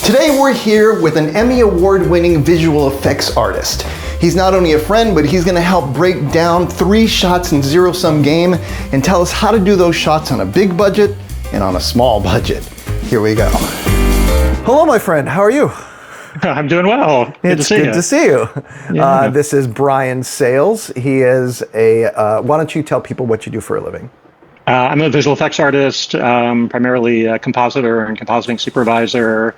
Today we're here with an Emmy Award-winning visual effects artist. He's not only a friend, but he's gonna help break down 3 shots in zero-sum game and tell us how to do those shots on a big budget and on a small budget. Here we go. Hello, my friend, how are you? I'm doing well. It's good to see you. Yeah. This is Brian Sales. He is a, why don't you tell people what you do for a living? I'm a visual effects artist, primarily a compositor and compositing supervisor,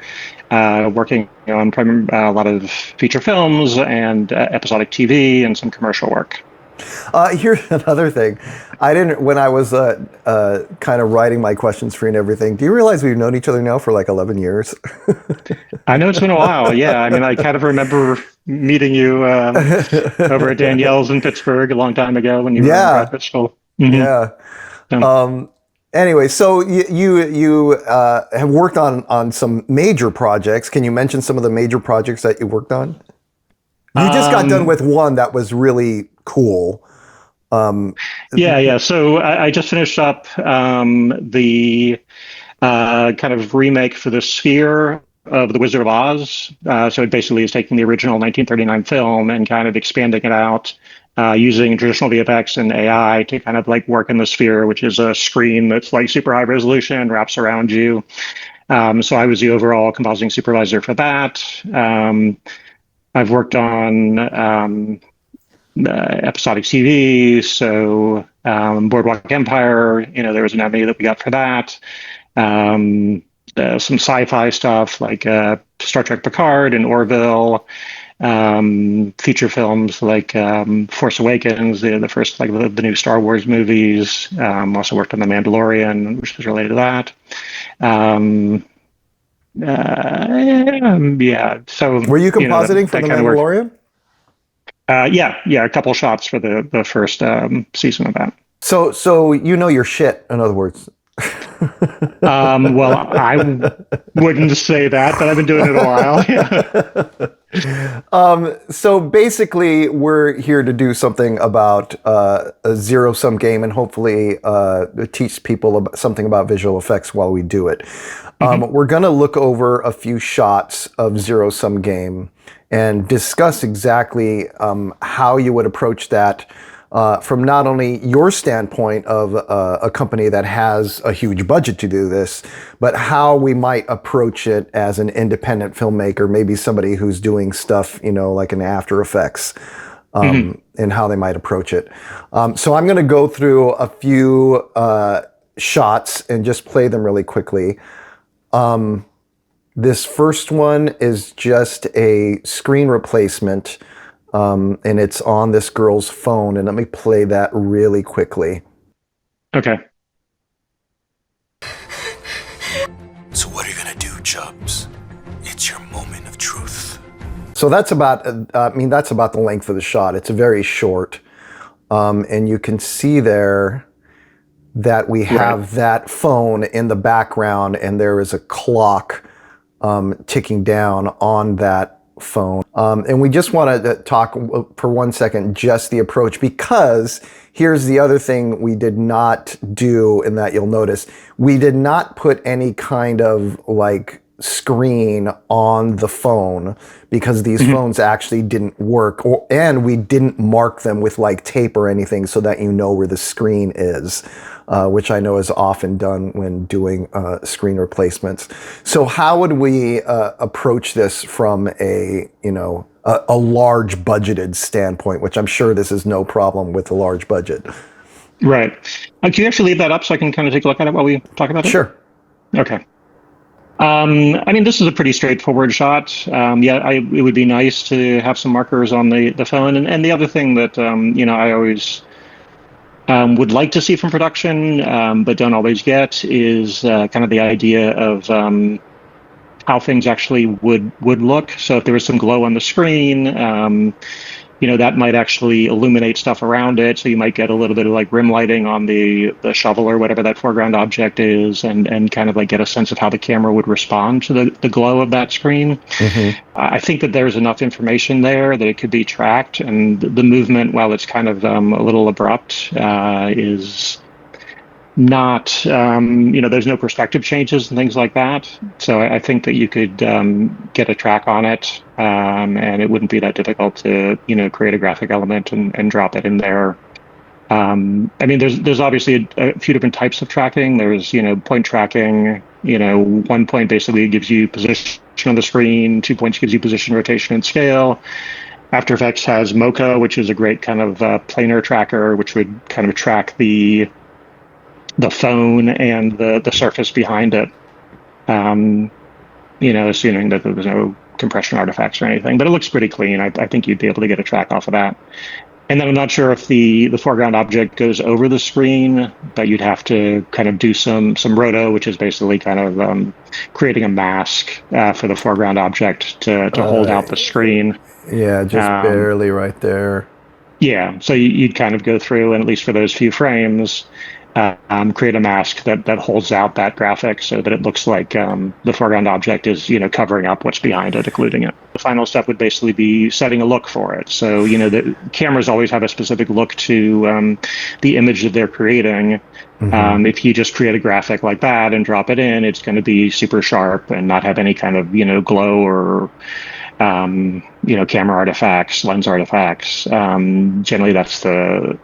working on a lot of feature films and episodic TV and some commercial work. Here's another thing. When I was kind of writing my questions for you and everything, do you realize we've known each other now for like 11 years? I know it's been a while, yeah. I mean, I kind of remember meeting you over at Danielle's in Pittsburgh a long time ago when you were in graduate school. Mm-hmm. Yeah. Anyway, so you have worked on some major projects. Can you mention some of the major projects that you worked on? You just got done with one that was really cool. Yeah. So I just finished up the kind of remake for the Sphere of The Wizard of Oz. So it basically is taking the original 1939 film and kind of expanding it out. Using traditional VFX and AI to kind of like work in the Sphere, which is a screen that's like super high resolution, wraps around you. So I was the overall compositing supervisor for that. I've worked on episodic TV, so Boardwalk Empire, there was an Emmy that we got for that. Some sci-fi stuff like Star Trek Picard and Orville. Feature films like Force Awakens, the first like the new Star Wars movies. Also worked on The Mandalorian, which was related to that. Yeah. So were you compositing for The Mandalorian? Yeah. A couple shots for the first season of that. So you know your shit, in other words. Well, I wouldn't say that, but I've been doing it a while. Yeah. So basically, we're here to do something about a zero-sum game and hopefully teach people something about visual effects while we do it. We're going to look over a few shots of zero-sum game and discuss exactly how you would approach that from not only your standpoint of a company that has a huge budget to do this, but how we might approach it as an independent filmmaker, maybe somebody who's doing stuff, like in After Effects, and how they might approach it. So I'm going to go through a few shots and just play them really quickly. This first one is just a screen replacement. And it's on this girl's phone, and let me play that really quickly. Okay. So what are you gonna do, Chubbs? It's your moment of truth. So that's about, that's about the length of the shot. It's very short, and you can see there that we have that phone in the background, and there is a clock ticking down on that phone. And we just want to talk for 1 second, just the approach, because here's the other thing we did not do, and that you'll notice, we did not put any kind of like screen on the phone because these phones actually didn't work, and we didn't mark them with like tape or anything so that you know where the screen is. Which I know is often done when doing screen replacements. So how would we approach this from a large budgeted standpoint, which I'm sure this is no problem with a large budget? Right. Can you actually leave that up so I can kind of take a look at it while we talk about it? Sure. Okay. I mean, this is a pretty straightforward shot. It would be nice to have some markers on the phone. And the other thing that, I always would like to see from production, but don't always get, is kind of the idea of how things actually would look. So if there was some glow on the screen, that might actually illuminate stuff around it. So you might get a little bit of like rim lighting on the shovel or whatever that foreground object is, and kind of like get a sense of how the camera would respond to the glow of that screen. I think that there's enough information there that it could be tracked, and the movement, while it's kind of a little abrupt, is not, there's no perspective changes and things like that. So I think that you could get a track on it, and it wouldn't be that difficult to, create a graphic element and drop it in there. There's obviously a few different types of tracking. There's, point tracking. 1 point basically gives you position on the screen. 2 points gives you position, rotation, and scale. After Effects has Mocha, which is a great kind of planar tracker, which would kind of track the phone and the surface behind it. Assuming that there was no compression artifacts or anything, but it looks pretty clean. I think you'd be able to get a track off of that. And then I'm not sure if the foreground object goes over the screen, but you'd have to kind of do some roto, which is basically kind of creating a mask for the foreground object to hold out the screen. Yeah, just barely right there. Yeah, so you'd kind of go through, and at least for those few frames, create a mask that holds out that graphic so that it looks like the foreground object is, covering up what's behind it, occluding it. The final step would basically be setting a look for it. So, the cameras always have a specific look to the image that they're creating. Mm-hmm. If you just create a graphic like that and drop it in, it's going to be super sharp and not have any kind of, glow or camera artifacts, lens artifacts. Generally, that's the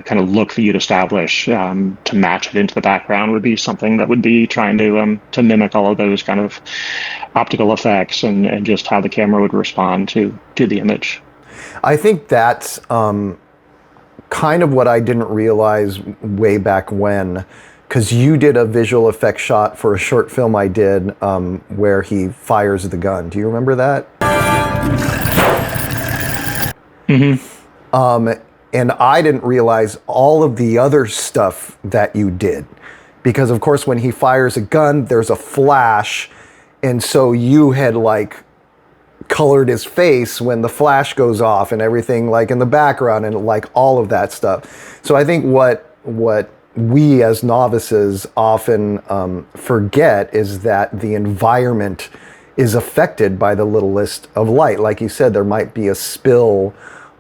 kind of look that you'd establish to match it into the background would be something that would be trying to mimic all of those kind of optical effects and just how the camera would respond to the image. I think that's kind of what I didn't realize way back when. Because you did a visual effects shot for a short film I did where he fires the gun. Do you remember that? Mm-hmm. And I didn't realize all of the other stuff that you did. Because, of course, when he fires a gun, there's a flash. And so you had, colored his face when the flash goes off and everything, in the background and, all of that stuff. So I think what we as novices often forget is that the environment is affected by the littlest of light. Like you said, there might be a spill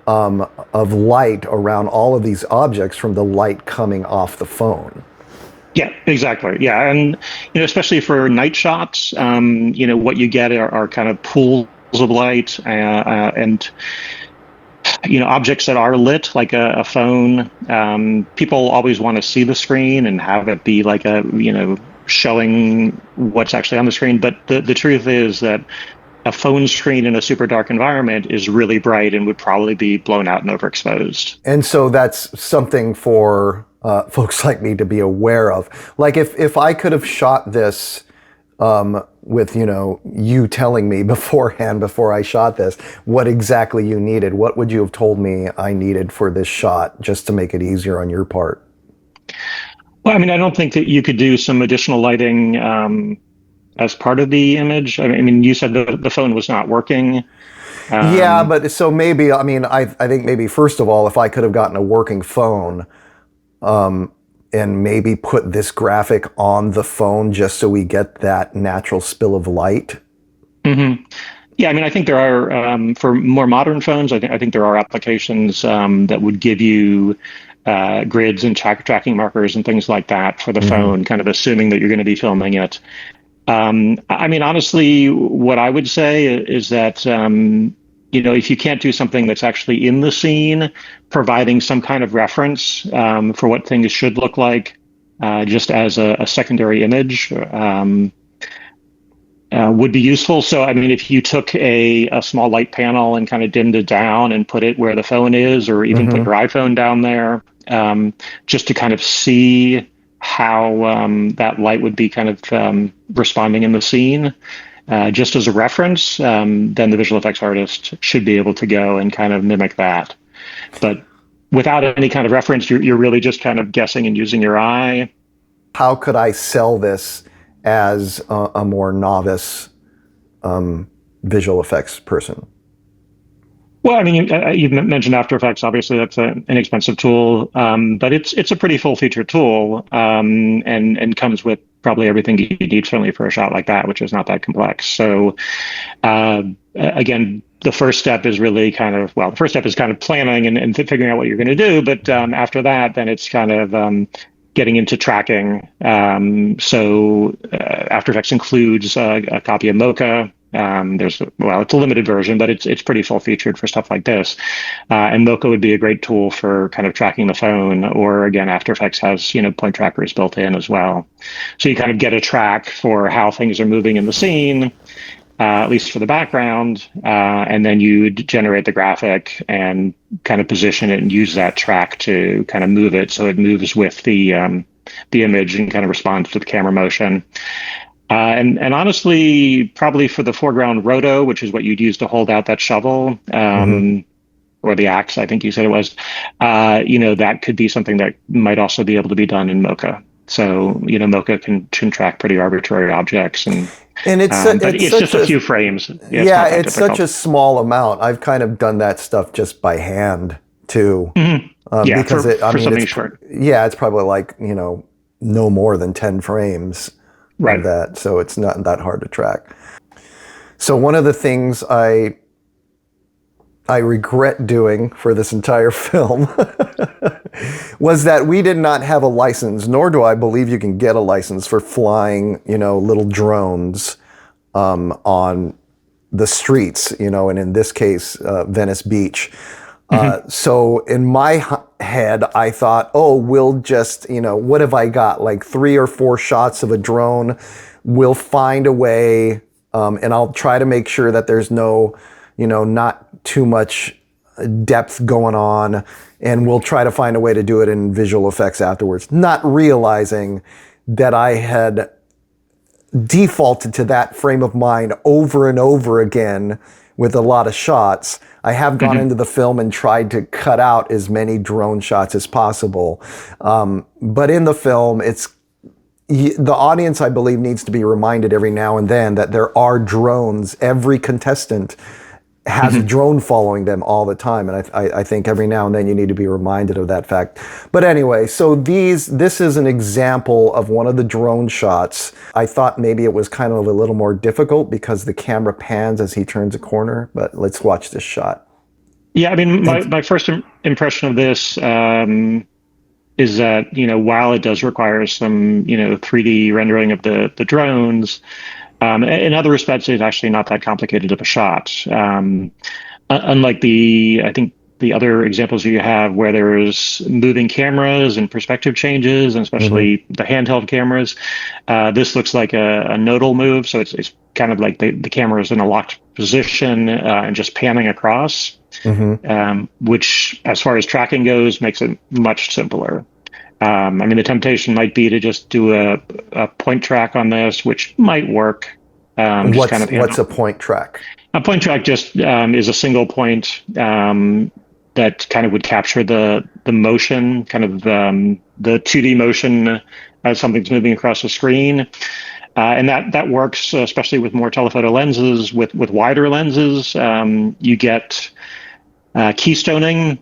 of light around all of these objects from the light coming off the phone. Yeah, exactly. Yeah, and especially for night shots, what you get are kind of pools of light and objects that are lit, like a phone. People always want to see the screen and have it be like showing what's actually on the screen. But the truth is that a phone screen in a super dark environment is really bright and would probably be blown out and overexposed. And so that's something for folks like me to be aware of. Like if I could have shot this with, you telling me beforehand, before I shot this, what exactly you needed, what would you have told me I needed for this shot just to make it easier on your part? Well, I don't think that you could do some additional lighting as part of the image. You said the phone was not working. Yeah, but so maybe, I think maybe first of all, if I could have gotten a working phone, and maybe put this graphic on the phone just so we get that natural spill of light. Mm-hmm. Yeah, I think there are, for more modern phones, I think there are applications that would give you grids and tracking markers and things like that for the mm-hmm. phone, kind of assuming that you're going to be filming it. Honestly, what I would say is that, if you can't do something that's actually in the scene, providing some kind of reference for what things should look like, just as a secondary image, would be useful. So, if you took a small light panel and kind of dimmed it down and put it where the phone is, or even mm-hmm. put your iPhone down there, just to kind of see how that light would be kind of responding in the scene, just as a reference, then the visual effects artist should be able to go and kind of mimic that. But without any kind of reference, you're really just kind of guessing and using your eye. How could I sell this as a more novice visual effects person? Well, you've mentioned After Effects. Obviously, that's an inexpensive tool, but it's a pretty full-featured tool, and comes with probably everything you need, certainly for a shot like that, which is not that complex. So, again, the first step is really kind of planning and figuring out what you're going to do. But after that, then it's kind of getting into tracking. So After Effects includes a copy of Mocha. It's a limited version, but it's pretty full featured for stuff like this. And Mocha would be a great tool for kind of tracking the phone, or again, After Effects has, point trackers built in as well. So you kind of get a track for how things are moving in the scene, at least for the background, and then you generate the graphic and kind of position it and use that track to kind of move it so it moves with the image and kind of responds to the camera motion. And honestly, probably for the foreground roto, which is what you'd use to hold out that shovel, or the axe, I think you said it was, that could be something that might also be able to be done in Mocha. So, Mocha can track pretty arbitrary objects, and it's just a few frames. Yeah, it's such a small amount. I've kind of done that stuff just by hand too. Because for something short. Yeah, it's probably like, no more than 10 frames. Right. Of that, so it's not that hard to track. So one of the things I regret doing for this entire film was that we did not have a license, nor do I believe you can get a license for flying, little drones on the streets, and in this case, Venice Beach. So in my head, I thought, we'll just, what have I got? Like 3 or 4 shots of a drone. We'll find a way, and I'll try to make sure that there's no, not too much depth going on, and we'll try to find a way to do it in visual effects afterwards, not realizing that I had defaulted to that frame of mind over and over again with a lot of shots. I have gone into the film and tried to cut out as many drone shots as possible. But in the film, the audience, I believe, needs to be reminded every now and then that there are drones. Every contestant has a drone following them all the time. And I think every now and then you need to be reminded of that fact. But anyway, so this is an example of one of the drone shots. I thought maybe it was kind of a little more difficult because the camera pans as he turns a corner, but let's watch this shot. Yeah, I mean, my first impression of this is that, while it does require some, 3D rendering of the drones, in other respects, it's actually not that complicated of a shot. Unlike I think the other examples you have where there's moving cameras and perspective changes, and especially the handheld cameras, this looks like a nodal move. So it's kind of like the camera is in a locked position and just panning across, which, as far as tracking goes, makes it much simpler. I mean, the temptation might be to just do a point track on this, which might work. What's a point track? A point track just is a single point that kind of would capture the motion, kind of the 2D motion as something's moving across the screen. And that works, especially with more telephoto lenses. With wider lenses, you get keystoning.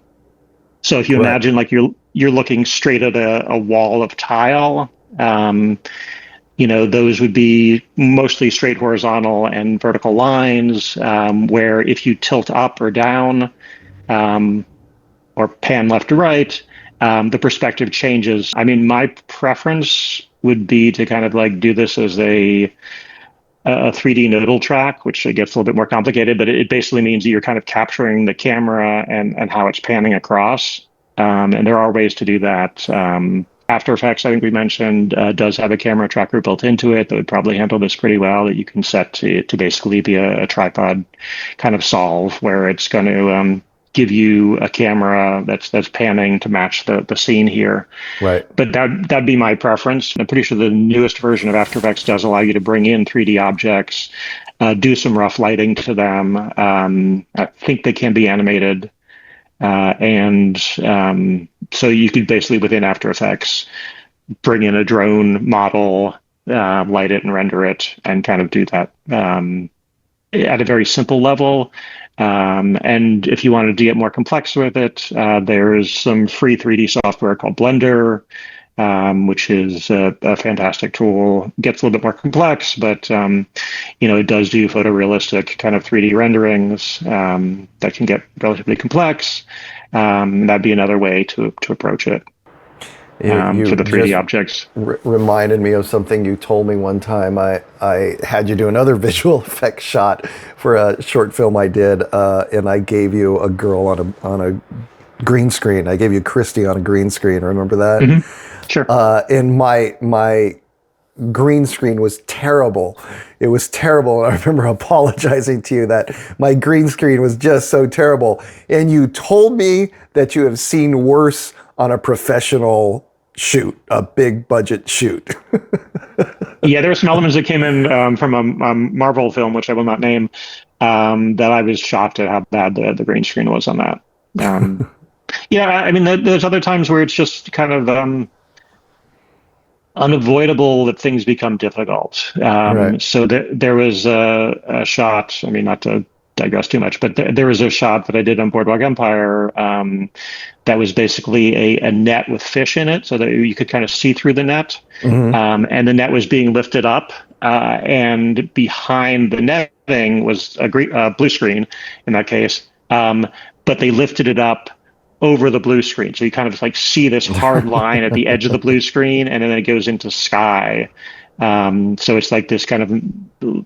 So if you imagine like you're looking straight at a wall of tile, those would be mostly straight horizontal and vertical lines, where if you tilt up or down, or pan left to right, the perspective changes. I mean, my preference would be to kind of like do this as a 3D nodal track, which it gets a little bit more complicated, but it basically means that you're kind of capturing the camera and how it's panning across. And there are ways to do that. After Effects, I think we mentioned, does have a camera tracker built into it that would probably handle this pretty well, that you can set to basically be a tripod kind of solve, where it's going to give you a camera that's panning to match the scene here. Right. But that'd be my preference. I'm pretty sure the newest version of After Effects does allow you to bring in 3D objects, do some rough lighting to them. I think they can be animated. So you could basically, within After Effects, bring in a drone model, light it and render it, and kind of do that at a very simple level. And if you wanted to get more complex with it, there's some free 3D software called Blender, which is a fantastic tool. Gets a little bit more complex, but it does do photorealistic kind of 3D renderings that can get relatively complex. That'd be another way to approach it. for the 3D just objects. reminded me of something you told me one time. I had you do another visual effects shot for a short film I did, and I gave you a girl on a green screen. I gave you Christy on a green screen. Remember that? Mm-hmm. Sure. And my green screen was terrible. It was terrible. And I remember apologizing to you that my green screen was just so terrible. And you told me that you have seen worse on a professional shoot, a big budget shoot. Yeah, there were some elements that came in from a Marvel film, which I will not name, that I was shocked at how bad the green screen was on that. Yeah, I mean, there's other times where it's just kind of unavoidable that things become difficult. Right. So there was a shot, I mean, not to digress too much, but there was a shot that I did on Boardwalk Empire that was basically a net with fish in it so that you could kind of see through the net. Mm-hmm. And the net was being lifted up, and behind the netting was a blue screen in that case. But they lifted it up over the blue screen. So you kind of like see this hard line at the edge of the blue screen, and then it goes into sky. So it's like this kind of,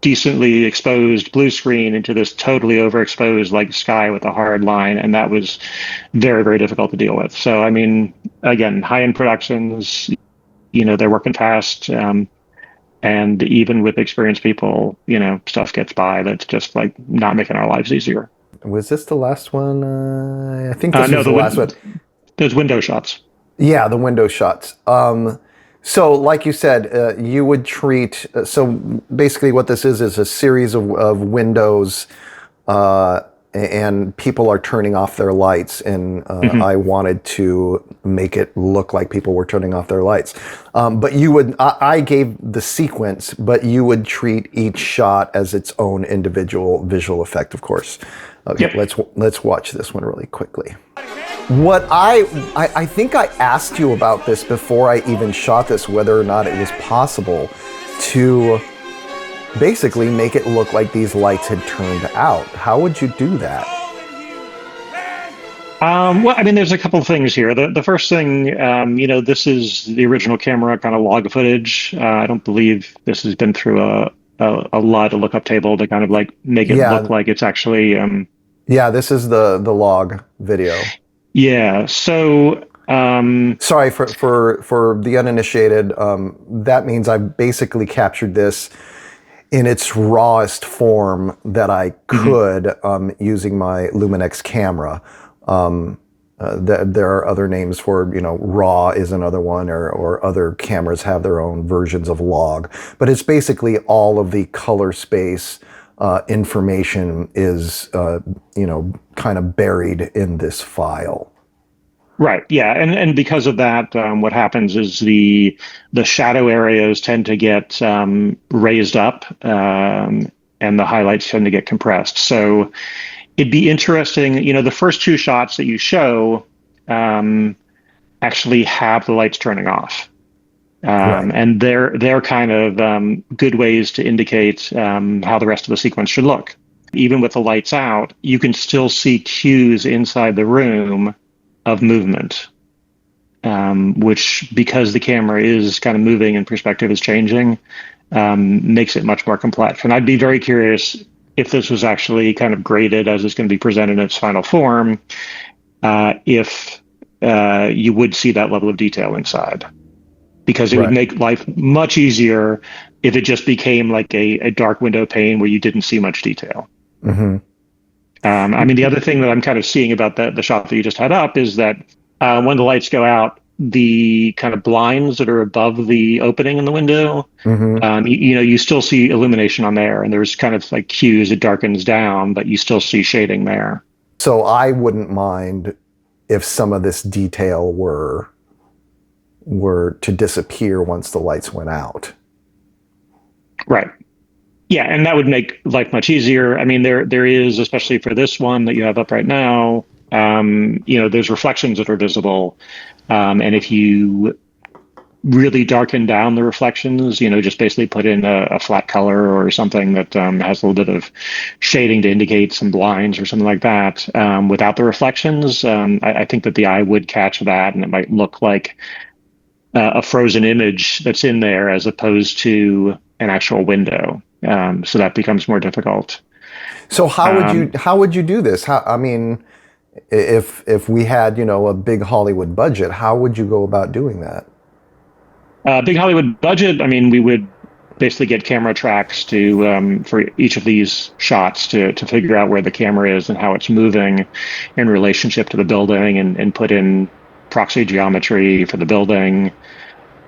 decently exposed blue screen into this totally overexposed like sky with a hard line. And that was very, very difficult to deal with. So, I mean, again, high-end productions, they're working fast. And even with experienced people, stuff gets by that's just like not making our lives easier. Was this the last one? I think this was the last one. Those window shots. Yeah, the window shots. So like you said, you would treat, so basically what this is a series of windows, and people are turning off their lights, and I wanted to make it look like people were turning off their lights. But I gave the sequence, but you would treat each shot as its own individual visual effect, of course. Okay, Yep. let's watch this one really quickly. What I think I asked you about this before I even shot this, whether or not it was possible to basically make it look like these lights had turned out. How would you do that? Well, I mean, there's a couple of things here. The first thing, this is the original camera kind of log footage. I don't believe this has been through a lot of lookup table to kind of like make it look like it's actually. Yeah, this is the log video. Yeah. So. Sorry for the uninitiated. That means I basically captured this in its rawest form that I could, using my Luminex camera. There are other names for, RAW is another one, or other cameras have their own versions of log. But it's basically all of the color space information is, kind of buried in this file. Right. Yeah. And because of that, what happens is the shadow areas tend to get raised up, and the highlights tend to get compressed. So it'd be interesting, the first two shots that you show actually have the lights turning off. Right. And they're kind of good ways to indicate how the rest of the sequence should look. Even with the lights out, you can still see cues inside the room of movement, which, because the camera is kind of moving and perspective is changing, makes it much more complex. And I'd be very curious if this was actually kind of graded as it's going to be presented in its final form, if you would see that level of detail inside. Because it would make life much easier if it just became like a dark window pane where you didn't see much detail. Mm-hmm. I mean, the other thing that I'm kind of seeing about the shot that you just had up is that when the lights go out, the kind of blinds that are above the opening in the window, you still see illumination on there, and there's kind of like cues, it darkens down, but you still see shading there. So I wouldn't mind if some of this detail were to disappear once the lights went out. Right. Yeah, and that would make life much easier. I mean, there is, especially for this one that you have up right now, there's reflections that are visible. And if you really darken down the reflections, just basically put in a flat color or something that has a little bit of shading to indicate some blinds or something like that. Without the reflections, I think that the eye would catch that, and it might look like a frozen image that's in there as opposed to an actual window. So that becomes more difficult. So how would you do this? I mean, if we had, a big Hollywood budget, how would you go about doing that? Big Hollywood budget. I mean, we would basically get camera tracks to for each of these shots to figure out where the camera is and how it's moving in relationship to the building, and put in proxy geometry for the building.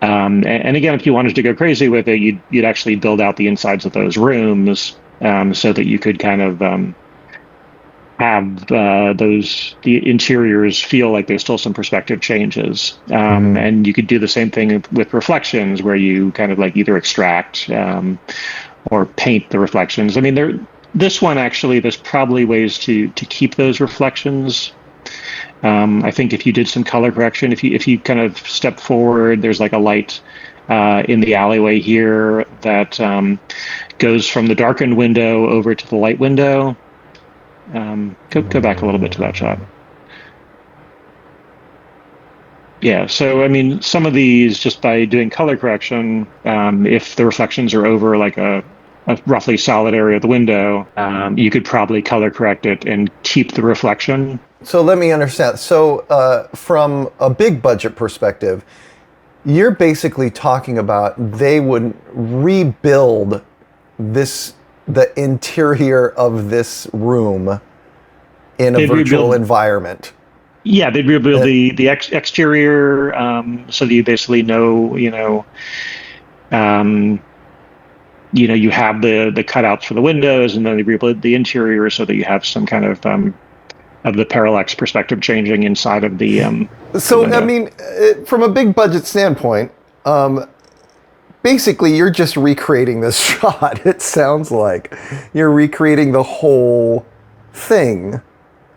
And again, if you wanted to go crazy with it, you'd actually build out the insides of those rooms so that you could kind of have the interiors feel like there's still some perspective changes. And you could do the same thing with reflections, where you kind of like either extract or paint the reflections. I mean, this one actually, there's probably ways to keep those reflections. I think if you did some color correction, if you kind of step forward, there's like a light in the alleyway here that goes from the darkened window over to the light window. Go back a little bit to that shot. Yeah, so I mean, some of these, just by doing color correction, if the reflections are over like a roughly solid area of the window, you could probably color correct it and keep the reflection. So let me understand. So from a big budget perspective, you're basically talking about they would rebuild the interior of this room in a virtual environment. Yeah, they'd rebuild the exterior, so that you basically know, you have the cutouts for the windows, and then they rebuild the interior so that you have some kind of the parallax perspective changing inside of the. So the I mean, from a big budget standpoint, basically you're just recreating this shot. It sounds like you're recreating the whole thing.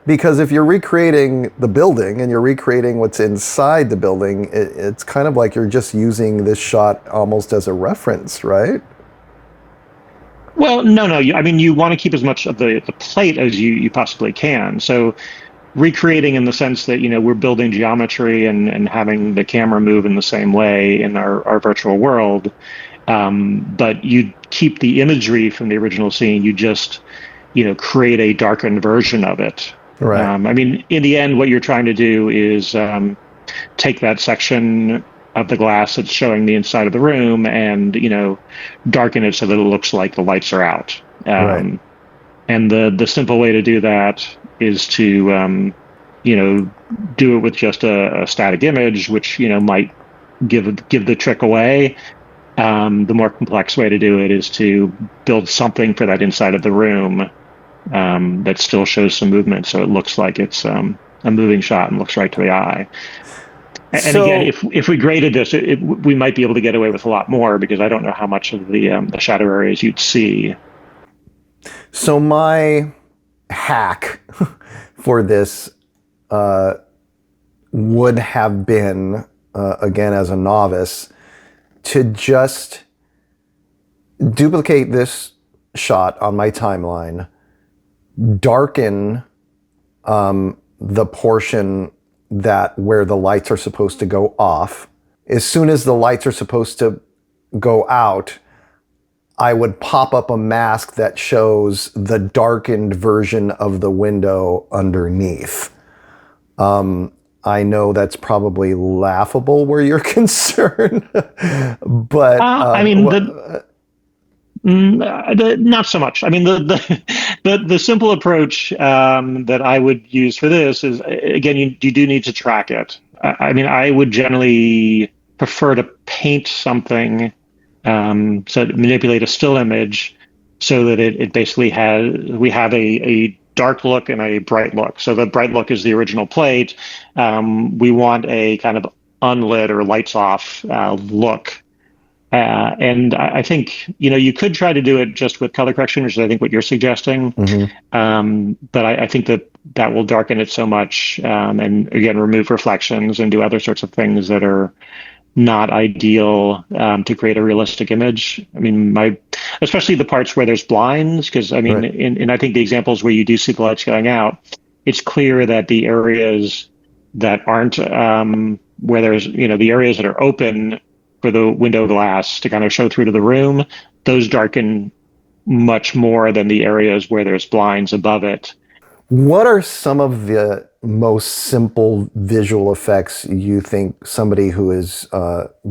Because if you're recreating the building and you're recreating what's inside the building, it's kind of like you're just using this shot almost as a reference, right? Well, no. I mean, you want to keep as much of the plate as you possibly can. So recreating in the sense that, we're building geometry and having the camera move in the same way in our virtual world. But you keep the imagery from the original scene. You just, create a darkened version of it. Right. I mean, in the end, what you're trying to do is take that section of the glass that's showing the inside of the room and, darken it so that it looks like the lights are out. Right. And the simple way to do that is to, do it with just a static image, which, might give the trick away. The more complex way to do it is to build something for that inside of the room that still shows some movement, so it looks like it's a moving shot and looks right to the eye. And again, if we graded this, we might be able to get away with a lot more, because I don't know how much of the shadow areas you'd see. So my hack for this would have been, again, as a novice, to just duplicate this shot on my timeline, darken the portion where the lights are supposed to go off. As soon as the lights are supposed to go out, I would pop up a mask that shows the darkened version of the window underneath. I know that's probably laughable where you're concerned, but I mean, not so much. I mean, the simple approach that I would use for this is, again, you do need to track it. I mean, I would generally prefer to paint something, so to manipulate a still image so that it basically we have a dark look and a bright look. So the bright look is the original plate. We want a kind of unlit or lights off look. And I think, you could try to do it just with color correction, which is, I think, what you're suggesting. Mm-hmm. But I think that will darken it so much, and again, remove reflections and do other sorts of things that are not ideal to create a realistic image. I mean, especially the parts where there's blinds, because I mean, Right. and I think the examples where you do see the lights going out, it's clear that the areas that aren't where there's, the areas that are open for the window glass to kind of show through to the room, those darken much more than the areas where there's blinds above it. What are some of the most simple visual effects you think somebody who is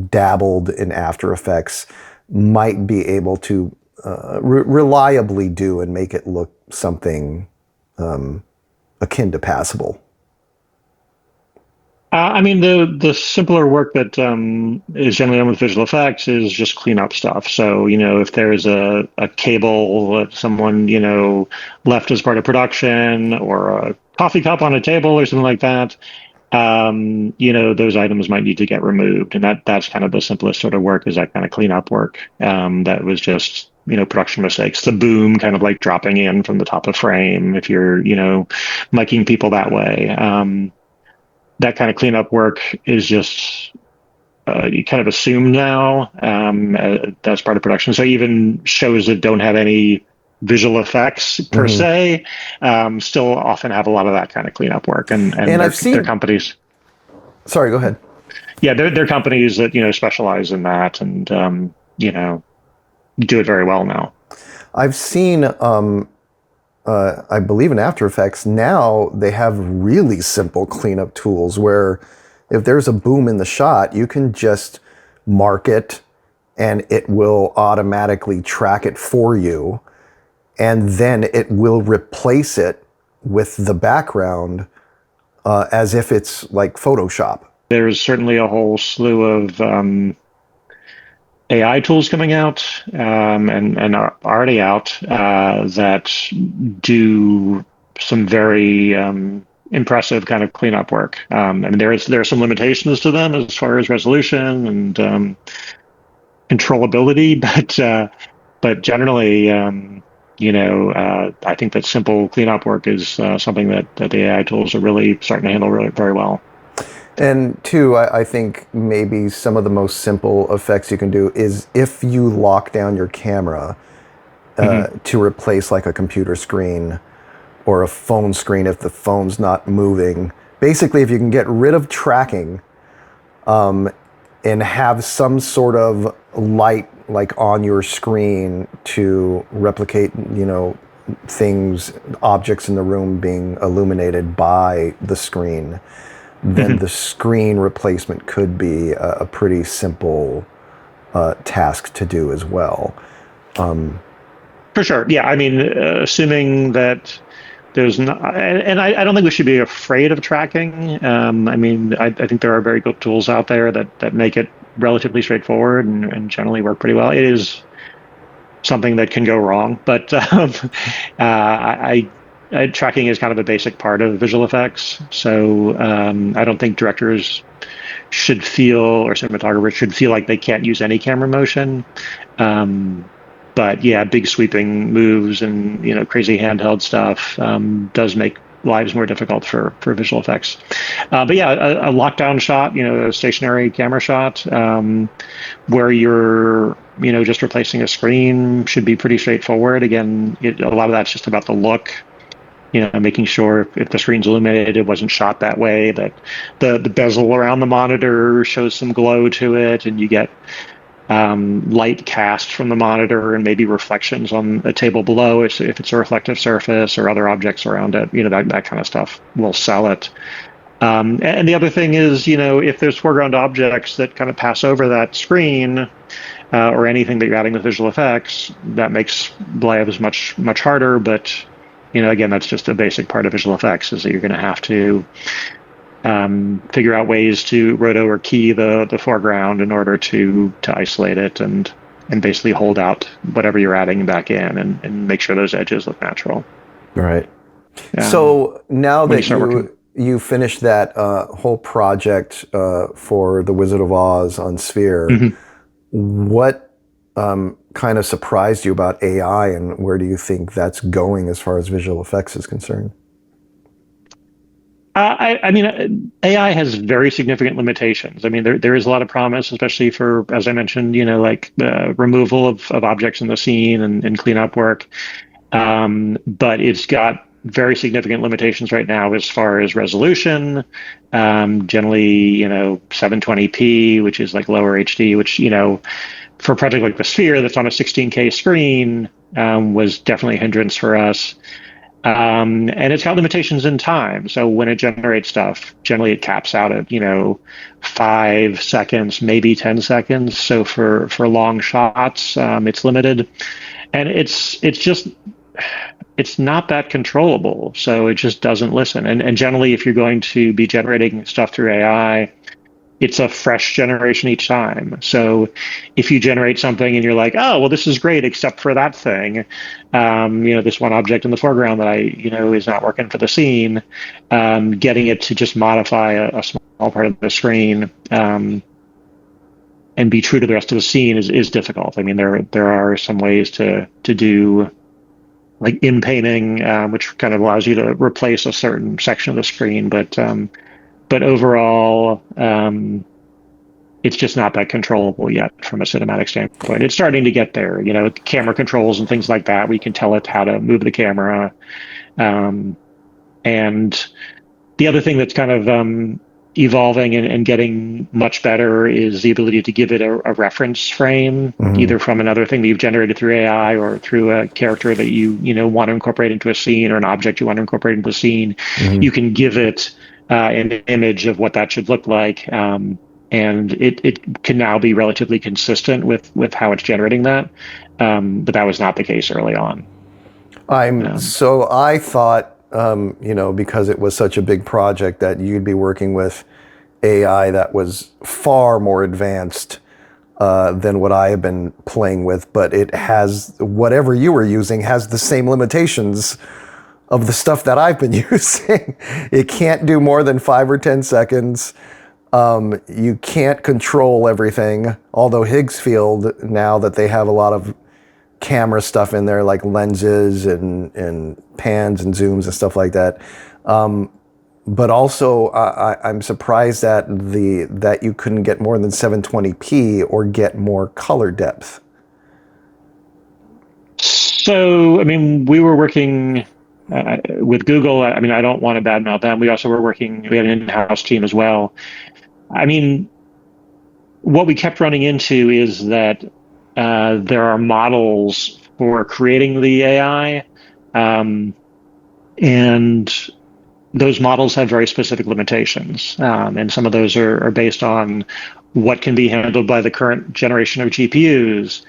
dabbled in After Effects might be able to reliably do and make it look something akin to passable? I mean, the simpler work that is generally done with visual effects is just clean up stuff. So, if there's a cable that someone, left as part of production, or a coffee cup on a table or something like that, those items might need to get removed. And that's kind of the simplest sort of work, is that kind of cleanup work that was just, production mistakes. The boom kind of like dropping in from the top of frame if you're, miking people that way. That kind of cleanup work is just you kind of assume now as part of production. So even shows that don't have any visual effects per se still often have a lot of that kind of cleanup work, and I've seen their companies. Sorry, go ahead. Yeah, they're companies that specialize in that, and do it very well now. I've seen I believe in After Effects now they have really simple cleanup tools where if there's a boom in the shot, you can just mark it and it will automatically track it for you, and then it will replace it with the background as if it's like Photoshop. There's certainly a whole slew of AI tools coming out and are already out that do some very impressive kind of cleanup work. I mean, there are some limitations to them as far as resolution and controllability, but generally, I think that simple cleanup work is something that the AI tools are really starting to handle really very well. And two, I think maybe some of the most simple effects you can do is if you lock down your camera to replace like a computer screen or a phone screen if the phone's not moving. Basically, if you can get rid of tracking and have some sort of light like on your screen to replicate, things, objects in the room being illuminated by the screen, then the screen replacement could be a pretty simple task to do as well. For sure. Yeah. I mean, assuming that there's not, and I don't think we should be afraid of tracking. I mean, I think there are very good tools out there that make it relatively straightforward and generally work pretty well. It is something that can go wrong, but tracking is kind of a basic part of visual effects. So I don't think directors should feel, or cinematographers should feel like they can't use any camera motion. But yeah, big sweeping moves and crazy handheld stuff does make lives more difficult for visual effects. But yeah, a lockdown shot, a stationary camera shot where you're just replacing a screen should be pretty straightforward. Again, a lot of that's just about the look. Making sure if the screen's illuminated, it wasn't shot that way, that the bezel around the monitor shows some glow to it, and you get light cast from the monitor and maybe reflections on a table below if it's a reflective surface or other objects around it. That kind of stuff will sell it. And the other thing is, if there's foreground objects that kind of pass over that screen or anything that you're adding with visual effects, that makes lives much, much harder. But again, that's just a basic part of visual effects, is that you're going to have to figure out ways to roto or key the foreground in order to isolate it and basically hold out whatever you're adding back in and make sure those edges look natural. Right. So now that you finished that whole project for The Wizard of Oz on Sphere, what kind of surprised you about AI, and where do you think that's going as far as visual effects is concerned? I mean, AI has very significant limitations. I mean, there is a lot of promise, especially for, as I mentioned, like removal of objects in the scene and cleanup work. But it's got very significant limitations right now as far as resolution. Generally, 720p, which is like lower HD, which, for a project like the Sphere that's on a 16K screen, was definitely a hindrance for us. And it's got limitations in time. So when it generates stuff, generally it caps out at, 5 seconds, maybe 10 seconds. So for long shots, it's limited. And it's not that controllable. So it just doesn't listen. And generally, if you're going to be generating stuff through AI, it's a fresh generation each time. So if you generate something and you're like, oh, well, this is great, except for that thing, this one object in the foreground that is not working for the scene, getting it to just modify a small part of the screen and be true to the rest of the scene is difficult. I mean, there are some ways to do like in-painting, which kind of allows you to replace a certain section of the screen, but overall, it's just not that controllable yet from a cinematic standpoint. It's starting to get there, camera controls and things like that. We can tell it how to move the camera. And the other thing that's kind of evolving and getting much better is the ability to give it a reference frame, either from another thing that you've generated through AI or through a character that you want to incorporate into a scene or an object you want to incorporate into a scene. You can give it an image of what that should look like, and it can now be relatively consistent with how it's generating that, but that was not the case early on. So I thought, because it was such a big project, that you'd be working with AI that was far more advanced than what I have been playing with, but it has, whatever you were using has the same limitations of the stuff that I've been using. It can't do more than 5 or 10 seconds. You can't control everything. Although Higgs field, now that they have a lot of camera stuff in there, like lenses and pans and zooms and stuff like that. But also, I'm surprised that you couldn't get more than 720p or get more color depth. So, I mean, we were working with Google. I mean, I don't want to badmouth them. We also we had an in-house team as well. I mean, what we kept running into is that there are models for creating the AI, and those models have very specific limitations. And some of those are based on what can be handled by the current generation of GPUs.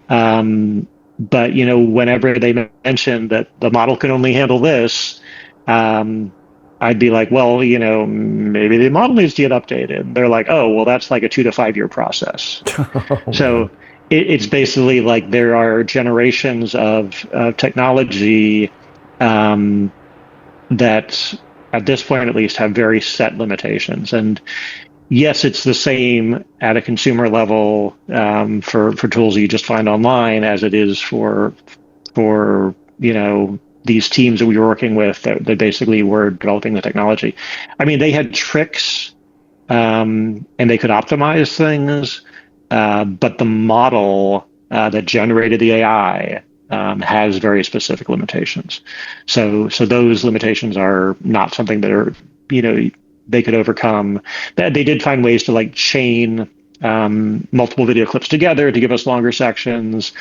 But, whenever they mention that the model can only handle this, I'd be like, well, maybe the model needs to get updated. They're like, oh, well, that's like a 2 to 5 year process. So it's basically like there are generations of technology that, at this point at least, have very set limitations. And yes, it's the same at a consumer level for tools you just find online as it is for these teams that we were working with that basically were developing the technology. I mean, they had tricks and they could optimize things, but the model that generated the AI has very specific limitations. So those limitations are not something that are, they could overcome. That they did find ways to like chain multiple video clips together to give us longer sections,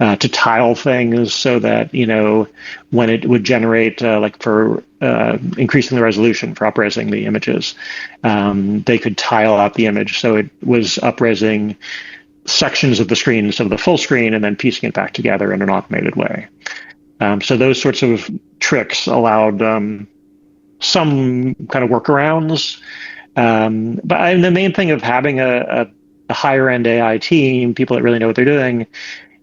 to tile things so that, when it would generate, like for increasing the resolution, for upresing the images, they could tile out the image. So it was upresing sections of the screen instead of the full screen and then piecing it back together in an automated way. So those sorts of tricks allowed some kind of workarounds. But the main thing of having a higher end AI team, people that really know what they're doing,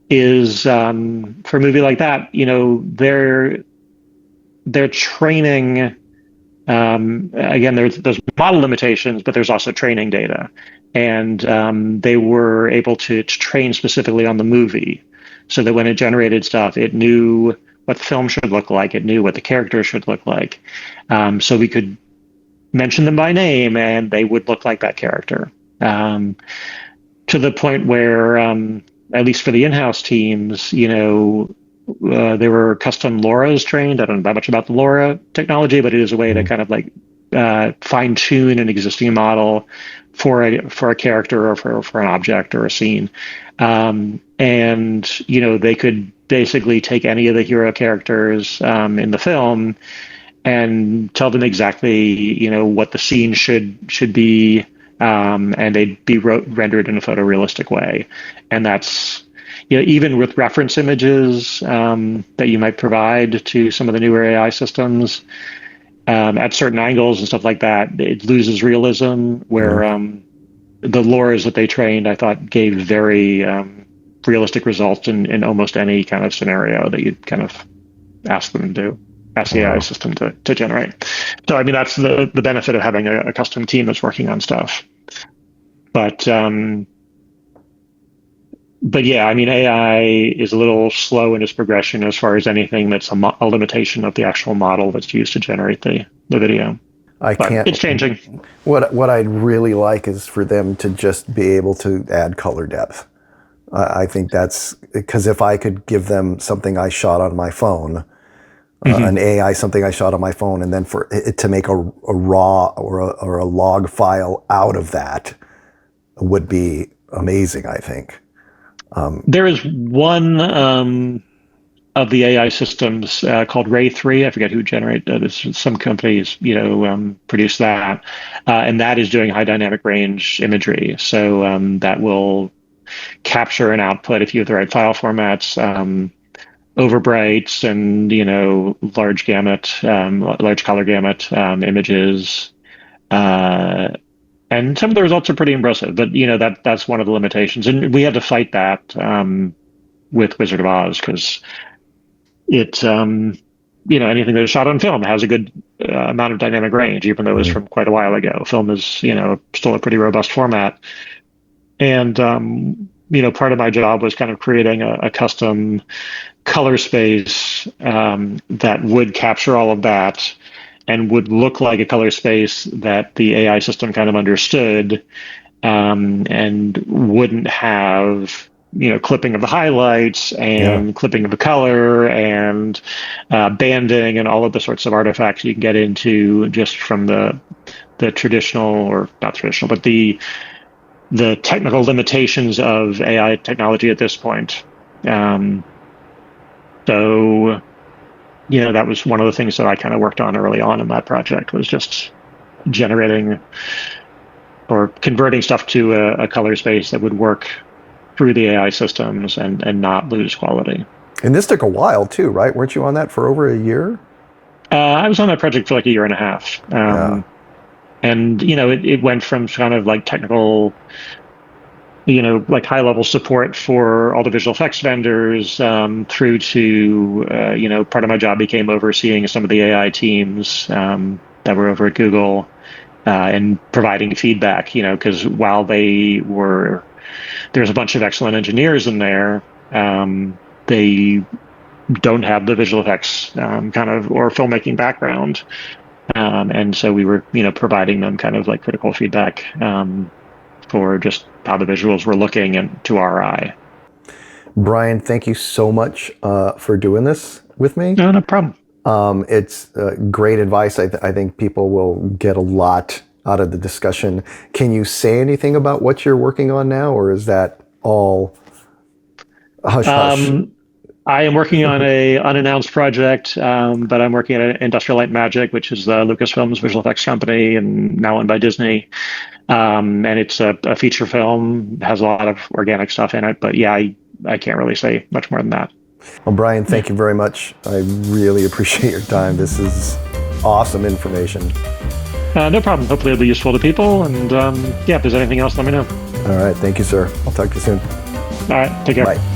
is for a movie like that, they're training. Again, there's model limitations, but there's also training data, and they were able to train specifically on the movie, so that when it generated stuff, it knew what the film should look like, it knew what the characters should look like, so we could mention them by name and they would look like that character. To the point where, at least for the in-house teams, there were custom LoRa's trained. I don't know that much about the LoRa technology, but it is a way to kind of like fine-tune an existing model for a character or for an object or a scene. And they could basically take any of the hero characters in the film and tell them exactly what the scene should be, and they'd be rendered in a photorealistic way. And that's even with reference images that you might provide to some of the newer AI systems at certain angles and stuff like that, it loses realism. Where the LoRa's that they trained, I thought, gave very realistic results in almost any kind of scenario that you'd kind of ask them to do. Ask the AI system to generate. So, I mean, that's the benefit of having a custom team that's working on stuff. But yeah, I mean, AI is a little slow in its progression as far as anything that's a limitation of the actual model that's used to generate the video. It's changing. What I'd really like is for them to just be able to add color depth. I think that's because if I could give them something I shot on my phone, an AI something I shot on my phone, and then for it to make a raw or a log file out of that would be amazing, I think. There is one of the AI systems called Ray 3. I forget who generated some companies, produce that. And that is doing high dynamic range imagery. So that will capture and output, if you have the right file formats, overbrights and, large color gamut images. And some of the results are pretty impressive, but that's one of the limitations, and we had to fight that with Wizard of Oz because it, anything that is shot on film has a good amount of dynamic range, even though it was from quite a while ago. Film is, still a pretty robust format, and part of my job was kind of creating a custom color space that would capture all of that and would look like a color space that the AI system kind of understood, and wouldn't have, clipping of the highlights and clipping of the color and banding and all of the sorts of artifacts you can get into just from the traditional, or not traditional, but the technical limitations of AI technology at this point. So that was one of the things that I kind of worked on early on in that project, was just generating or converting stuff to a color space that would work through the AI systems and not lose quality. And this took a while too, right? Weren't you on that for over a year? I was on that project for like a year and a half. And, it went from kind of like technical, like high level support for all the visual effects vendors, through to, part of my job became overseeing some of the AI teams that were over at Google, and providing feedback, because while there's a bunch of excellent engineers in there, they don't have the visual effects kind of or filmmaking background. And so we were, providing them kind of like critical feedback for just how the visuals were looking and to our eye. Brian, thank you so much for doing this with me. No problem. It's great advice. I think people will get a lot out of the discussion. Can you say anything about what you're working on now, or is that all hush hush? I am working on a unannounced project, but I'm working at Industrial Light and Magic, which is Lucasfilm's visual effects company and now owned by Disney. And it's a feature film. It has a lot of organic stuff in it, but yeah, I can't really say much more than that. Well, Brian, thank you very much. I really appreciate your time. This is awesome information. No problem. Hopefully it'll be useful to people. And if there's anything else, let me know. All right. Thank you, sir. I'll talk to you soon. All right. Take care. Bye.